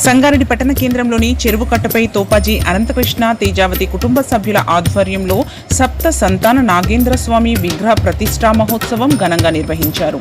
సంగారెడ్డి పట్టణ కేంద్రంలోని చెరువు కట్టపై తోపాజీ అనంతకృష్ణ తేజావతి కుటుంబ సభ్యుల ఆధ్వర్యంలో సప్త సంతాన నాగేంద్ర స్వామి విగ్రహ ప్రతిష్ఠా మహోత్సవం ఘనంగా నిర్వహించారు.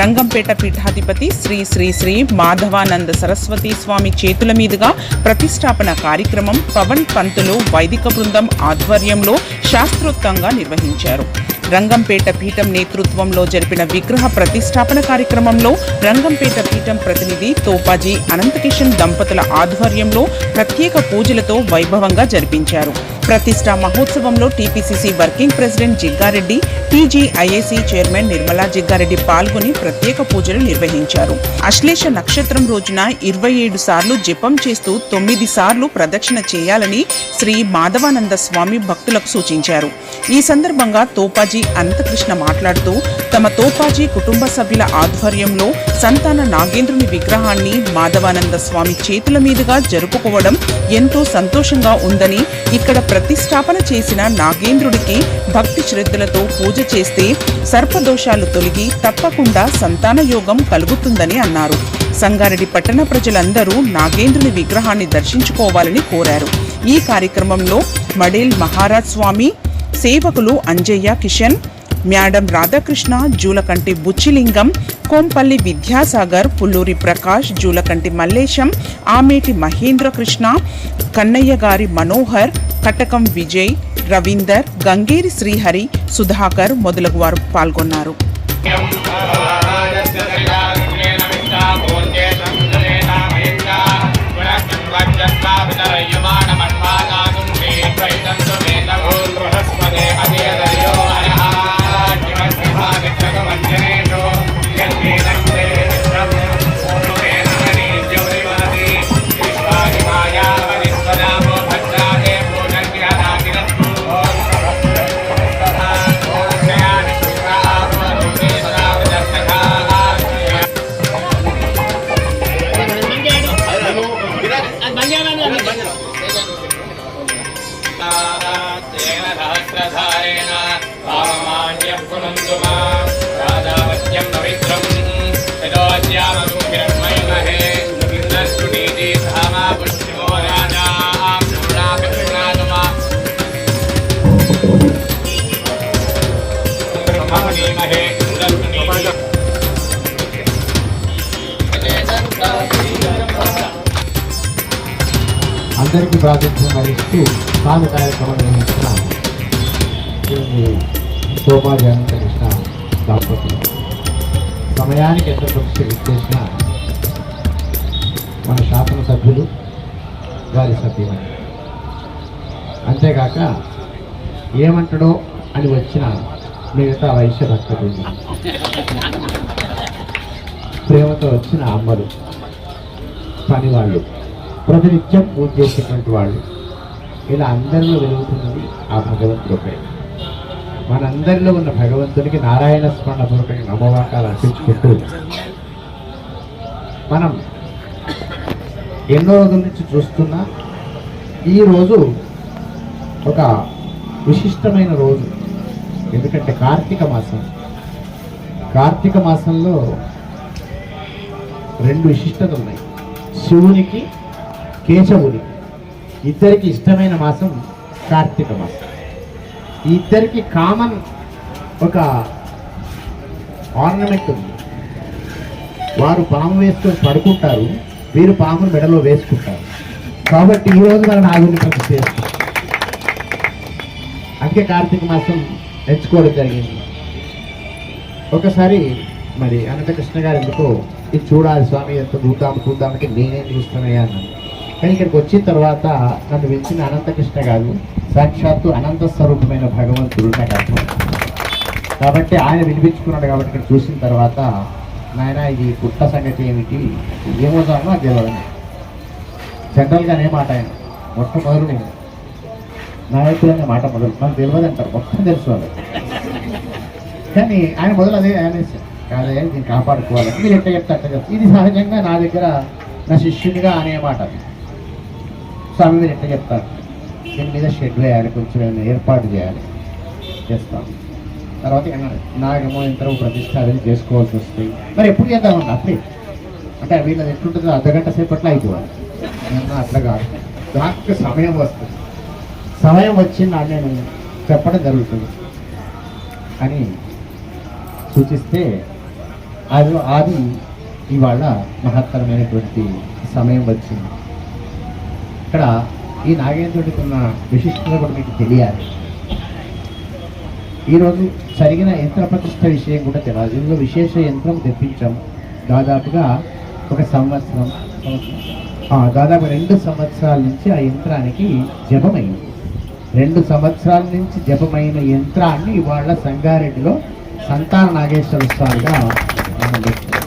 రంగంపేట పీఠాధిపతి శ్రీ శ్రీ శ్రీ మాధవానంద సరస్వతి స్వామి చేతుల మీదుగా ప్రతిష్టాపన కార్యక్రమం పవన్ పంతులు వైదిక బృందం ఆధ్వర్యంలో శాస్త్రోక్తంగా నిర్వహించారు. రంగంపేట పీఠం నేతృత్వంలో జరిపిన విగ్రహ ప్రతిష్టాపన కార్యక్రమంలో రంగంపేట పీఠం ప్రతినిధి తోపాజీ అనంతకిషన్ దంపతుల ఆధ్వర్యంలో ప్రత్యేక పూజలతో వైభవంగా జరిపించారు. ప్రతిష్ఠా మహోత్సవంలో TPCC working president Jaggareddy, టీజీఐఏసీ chairman Nirmala Jaggareddy పాల్గొని ప్రత్యేక పూజలు నిర్వహించారు. అశ్లేష నక్షత్రం రోజున 27 సార్లు జపం చేస్తూ 9 సార్లు ప్రదక్షిణ చేయాలని శ్రీ మాధవానంద స్వామి భక్తులకు సూచించారు. ఈ సందర్భంగా తోపాజీ అనంతకృష్ణ మాట్లాడుతూ తమ తోపాజీ కుటుంబ సభ్యుల ఆధ్వర్యంలో సంతాన నాగేంద్రుని విగ్రహాన్ని మాధవానంద స్వామి చేతుల మీదుగా జరుపుకోవడం ఎంతో సంతోషంగా ఉందని, ఇక్కడ ప్రతిష్టాపన చేసిన నాగేంద్రుడికి భక్తి శ్రద్ధలతో పూజ చేస్తే సర్పదోషాలు తొలగి తప్పకుండా సంతాన యోగం కలుగుతుందని అన్నారు. సంగారెడ్డి పట్టణ ప్రజలందరూ నాగేంద్రుని విగ్రహాన్ని దర్శించుకోవాలని కోరారు. ఈ కార్యక్రమంలో మడేల్ మహారాజ్ స్వామి, సేవకులు అంజయ్య కిషన్, మ్యాడం రాధాకృష్ణ, జూలకంటి బుచ్చిలింగం, కోంపల్లి విద్యాసాగర్, పుల్లూరి ప్రకాష్, జూలకంటి మల్లేశం, ఆమేటి మహేంద్ర కృష్ణ, కన్నయ్య గారి మనోహర్, కటకం విజయ్, రవీందర్, గంగేరి శ్రీహరి, సుధాకర్ మొదలగు వారు పాల్గొన్నారు. అందరికీ ప్రాతినిధ్యం వహిస్తూ తాను కార్యక్రమం నిర్వహిస్తున్న తోపాజీ అనంతకృష్ణ దంపతులు సమయానికి ఎంత కృషి చేసిన మన శాసనసభ్యులు గారి సభ్యులు, అంతేకాక ఏమంటాడో అని వచ్చిన మిగతా వైశ్య భక్తులు, ప్రేమతో వచ్చిన అమ్మలు, పనివాళ్ళు, ప్రతినిత్యం పూజ చేసేటువంటి వాళ్ళు, ఇలా అందరిలో వెలుగుతున్నది ఆ భగవంతుడిపై. మనందరిలో ఉన్న భగవంతుడికి నారాయణ స్మరణ పూర్వకంగా నమోవాకాలు అర్పించుకుంటూ మనం ఎన్నో రోజుల నుంచి చూస్తున్న ఈరోజు ఒక విశిష్టమైన రోజు. ఎందుకంటే కార్తీక మాసంలో 2 విశిష్టతలు ఉన్నాయి. శివునికి, కేశవునికి ఇద్దరికి ఇష్టమైన మాసం కార్తీక మాసం. ఈ ఇద్దరికి కామన్ ఒక ఆర్నమెంట్ ఉంది. వారు పాము వేసుకొని పడుకుంటారు, వీరు పామును మెడలో వేసుకుంటారు. కాబట్టి ఈరోజు మనం నాగుని ప్రతిష్ఠ చేస్తాం. అందుకే కార్తీక మాసం ఎంచుకోవడం జరిగింది. ఒకసారి మరి అనంతకృష్ణ గారు ఎందుకో ఇది చూడాలి స్వామి, ఎంత చూద్దామంటే నేనేం చూస్తున్నాయా అన్నాను. కానీ ఇక్కడికి వచ్చిన తర్వాత నన్ను వెలిచిన అనంతకృష్ణ గారు సాక్షాత్తు అనంత స్వరూపమైన భగవంతుడు నాకు అర్థం. కాబట్టి ఆయన వినిపించుకున్నాడు. కాబట్టి ఇక్కడ చూసిన తర్వాత నాయన ఇది పుట్ట సంగతి ఏమిటి, ఏమవుతానో అది తెలియదు. జనరల్గా అనే మాట ఆయన మొట్టమొదలు నాయకులనే మాట మొదలు మనకు తెలియదు అంటారు, మొత్తం తెలుసు వాళ్ళు. కానీ ఆయన మొదలు అదే అనేసి కాదయ్యా దీన్ని కాపాడుకోవాలి, మీరు ఎట్లా చెప్తే అట్లా చెప్తారు. ఇది సహజంగా నా దగ్గర నా శిష్యునిగా అనే మాట. స్వామి మీరు ఎట్లా చెప్తారు, దీని మీద షెడ్ వేయాలి, కొంచెం ఏర్పాటు చేయాలి, చేస్తాం. తర్వాత నాగేమో ఇంతలో ప్రతిష్ట అది చేసుకోవాల్సి వస్తాయి. మరి ఎప్పుడు చేద్దామన్నా అప్పుడే అంటే వీళ్ళది ఎట్లుంటుందో అర్ధగంట సేపట్లో అయిపోవాలి. అట్లా కాదు, దానికి సమయం వస్తుంది. సమయం వచ్చిందా నేను చెప్పడం జరుగుతుంది అని సూచిస్తే అది ఇవాళ మహత్తరమైనటువంటి సమయం వచ్చింది. ఇక్కడ ఈ నాగేంద్రుడికి ఉన్న విశిష్టత కూడా మీకు తెలియాలి. ఈరోజు జరిగిన యంత్ర ప్రతిష్ట విషయం కూడా తెలియాలి. ఇందులో విశేష యంత్రం తెప్పించాం. దాదాపుగా ఒక సంవత్సరం, దాదాపు 2 సంవత్సరాల నుంచి ఆ యంత్రానికి జపమైంది. 2 సంవత్సరాల నుంచి జపమైన యంత్రాన్ని ఇవాళ సంగారెడ్డిలో సంతాన నాగేశ్వర స్వామిగా మనం పెట్టాం.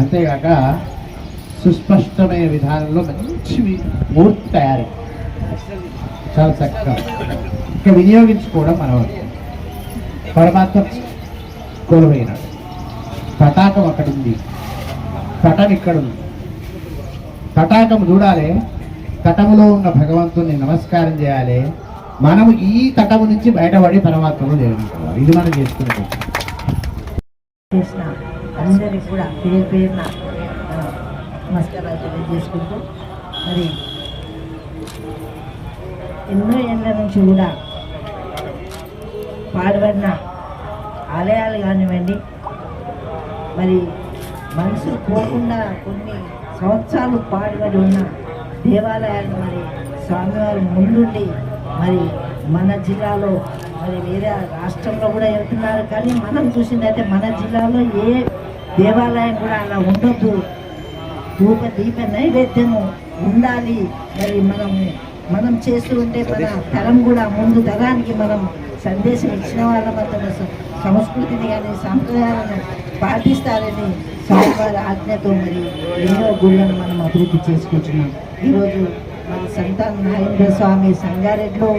అంతేగాక సుస్పష్టమైన విధానంలో మంచి మూర్తి తయారు, చాలా చక్కగా ఇక వినియోగించుకోవడం మనం. పరమాత్మ కోల్పోయినాడు. తటాకం అక్కడ ఉంది, తటం ఇక్కడ ఉంది. తటాకం చూడాలి, తటములో ఉన్న భగవంతుని నమస్కారం చేయాలి. మనము ఈ తటము నుంచి బయటపడి పరమాత్మను చేరుకోవాలి. ఇది మనం చేసుకుంటాం. అందరికి కూడా పేరు పేరున నమస్కారాలు తెలియజేసుకుంటూ, మరి ఎన్నో ఏళ్ళ నుంచి కూడా పాడుబడిన ఆలయాలు కానివ్వండి, మరి మనసు పోకుండా కొన్ని సంవత్సరాలు పాడుబడి ఉన్న దేవాలయాలు మరి స్వామివారు ముందుండి మరి మన జిల్లాలో, మరి వేరే రాష్ట్రంలో కూడా వెళ్తున్నారు. కానీ మనం చూసిందైతే మన జిల్లాలో ఏ దేవాలయం కూడా అలా ఉండొద్దు, దీప నైవేద్యము ఉండాలి. మరి మనం చేస్తూ ఉంటే మన తరం కూడా ముందు తరానికి మనం సందేశం ఇచ్చిన వాళ్ళ మన సంస్కృతిని కానీ సాంప్రదాయాలను పాటిస్తారని స్వామివారి ఆజ్ఞతో మరి ఎన్నో గుళ్ళను మనం అభివృద్ధి చేసుకుంటున్నాం. ఈరోజు మరి సంతాన నాగేంద్ర స్వామి సంగారెడ్డిలో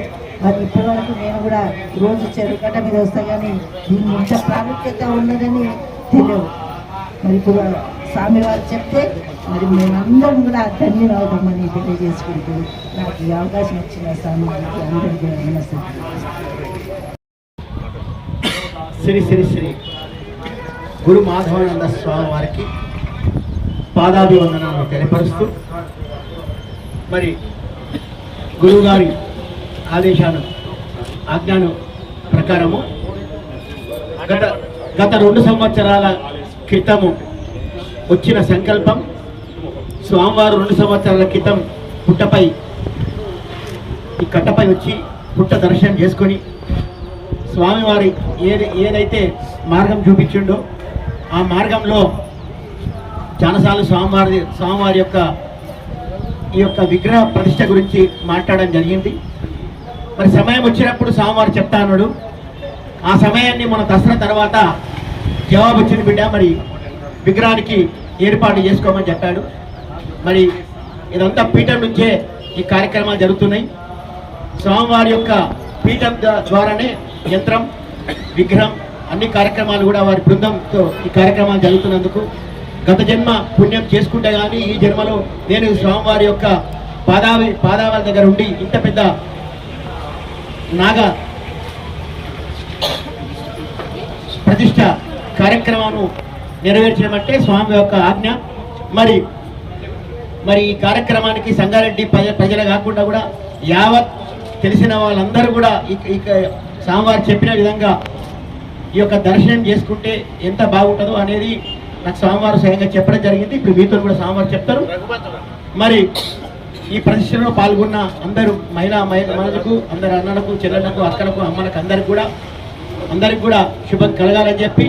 మరి ఇప్పటివరకు నేను కూడా రోజు చెరుకట్ట మీద వస్తా, కానీ దీన్ని ఇంత ప్రాముఖ్యత ఉన్నదని తెలియదు. మరి ఇప్పుడు స్వామివారు చెప్తే మరి మేమందరం కూడా ధన్యులు అవుతామని తెలియజేసుకుంటూ నాకు ఈ అవకాశం ఇచ్చిన స్వామివారికి అందరికీ నమస్తే. శ్రీ శ్రీ శ్రీ గురు మాధవానంద స్వామి వారికి పాదాభివందనాలను తెలియపరుస్తూ, మరి గురువుగారి ఆజ్ఞాను ప్రకారము గత 2 సంవత్సరాల క్రితము వచ్చిన సంకల్పం, స్వామివారు 2 సంవత్సరాల క్రితం పుట్టపై ఈ కట్టపై వచ్చి పుట్ట దర్శనం చేసుకొని స్వామివారి ఏదైతే మార్గం చూపించిండో ఆ మార్గంలో చాలాసార్లు స్వామివారి ఈ యొక్క విగ్రహ ప్రతిష్ట గురించి మాట్లాడడం జరిగింది. మరి సమయం వచ్చినప్పుడు స్వామివారు చెప్తా అన్నాడు. ఆ సమయాన్ని మన దసరా తర్వాత జవాబు వచ్చింది, బిడ్డ మరి విగ్రహానికి ఏర్పాటు చేసుకోమని చెప్పాడు. మరి ఇదంతా పీఠం నుంచే ఈ కార్యక్రమాలు జరుగుతున్నాయి. స్వామివారి యొక్క పీఠం ద్వారానే యంత్రం, విగ్రహం, అన్ని కార్యక్రమాలు కూడా వారి బృందంతో ఈ కార్యక్రమాలు జరుగుతున్నందుకు గత జన్మ పుణ్యం చేసుకుంటే కానీ ఈ జన్మలో నేను స్వామివారి యొక్క పాదాల దగ్గర ఉండి ఇంత పెద్ద నాగ ప్రతిష్ట కార్యక్రమాన్ని నెరవేర్చడమంటే స్వామి యొక్క ఆజ్ఞ. మరి ఈ కార్యక్రమానికి సంగారెడ్డి ప్రజలు కాకుండా కూడా యావత్ తెలిసిన వాళ్ళందరూ కూడా స్వామివారు చెప్పిన విధంగా ఈ యొక్క దర్శనం చేసుకుంటే ఎంత బాగుంటుందో అనేది నాకు స్వామివారు స్వయంగా చెప్పడం జరిగింది. ఇప్పుడు మీతో కూడా స్వామివారు చెప్తారు. మరి ఈ ప్రతిష్టలో పాల్గొన్న అందరూ మహిళలకు, అందరు అన్నలకు, చెల్లెళ్లకు, అక్కలకు, అమ్మలకు అందరికి కూడా శుభం కలగాలని చెప్పి,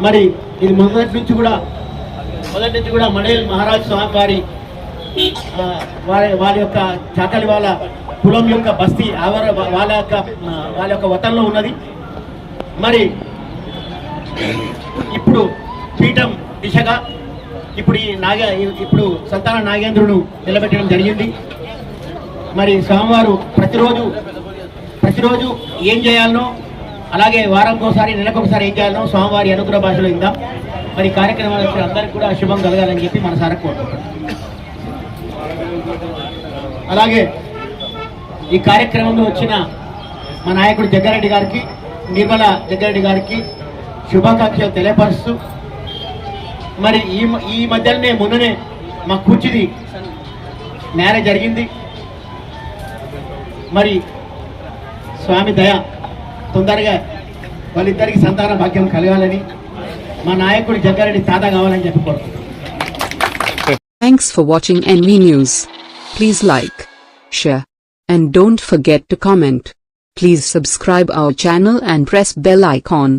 మరి ఇది మొదటి నుంచి కూడా మడేల్ మహారాజ్ స్వామి వారి యొక్క చాకలి వాళ్ళ కులం యొక్క బస్తీ వాళ్ళ యొక్క వతంలో ఉన్నది. మరి ఇప్పుడు పీఠం దిశగా ఇప్పుడు సంతాన నాగేంద్రుడు నిలబెట్టడం జరిగింది. మరి స్వామివారు ప్రతిరోజు ఏం చేయాలనో, అలాగే వారంకోసారి, నెలకొకసారి ఏం చేయాలనో స్వామివారి అనుగ్రహ భాషలో ఇందాం. మరి కార్యక్రమాలు వచ్చిన అందరికీ కూడా శుభం కలగాలని చెప్పి మనసారా కోరుకుంటున్నాం. అలాగే ఈ కార్యక్రమంలో వచ్చిన మా నాయకుడు జగ్గారెడ్డి గారికి, నిర్మల జగ్గారెడ్డి గారికి శుభాకాంక్షలు తెలియపరుస్తూ, మరి ఈ మధ్యలోనే మొన్ననే మా కూర్చుది మ్యారేజ్ జరిగింది. మరి స్వామి దయ తొందరగా వాళ్ళిద్దరికి సంతాన భాగ్యం కలగాలని మా నాయకుడు జగ్గారెడ్డి తాత కావాలని చెప్పి కోరుతున్నాను. Thanks for watching NV News. Please like, share, and don't forget to comment. Please subscribe our channel and press bell icon.